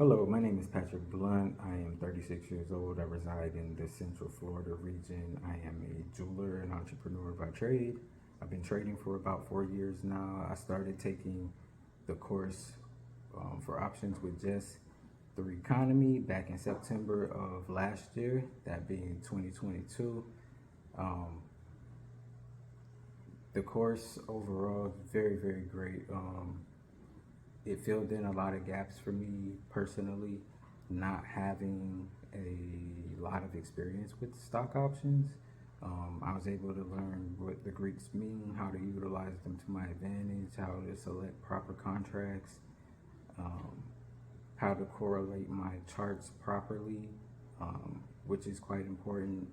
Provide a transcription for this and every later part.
Hello, my name is Patrick Blount. I am 36 years old. I reside in the Central Florida region. I am a jeweler and entrepreneur by trade. I've been trading for about 4 years now. I started taking the course for options with Jess through Economy back in September of last year, that being 2022. Um, the course overall is very, very great. It filled in a lot of gaps for me personally, not having a lot of experience with stock options. I was able to learn what the Greeks mean, how to utilize them to my advantage, how to select proper contracts, um, how to correlate my charts properly, which is quite important.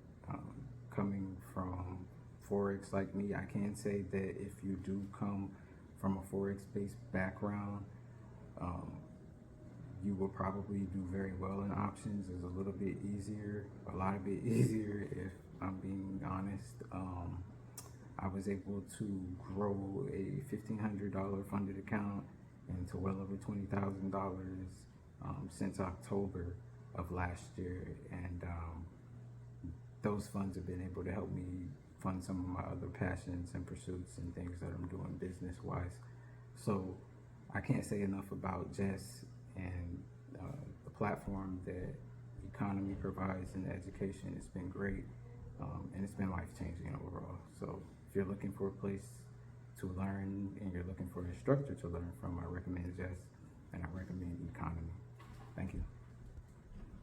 Coming from forex like me, I can say that if you do come from a forex based background, um, you will probably do very well in options. It's a little bit easier, a lot bit easier if I'm being honest. I was able to grow a $1,500 funded account into well over $20,000 since October of last year, and those funds have been able to help me fund some of my other passions and pursuits and things that I'm doing business wise. So I can't say enough about Jess and the platform that Economy provides in education. It's been great, and it's been life changing overall. So if you're looking for a place to learn and you're looking for an instructor to learn from, I recommend Jess and I recommend Economy. Thank you.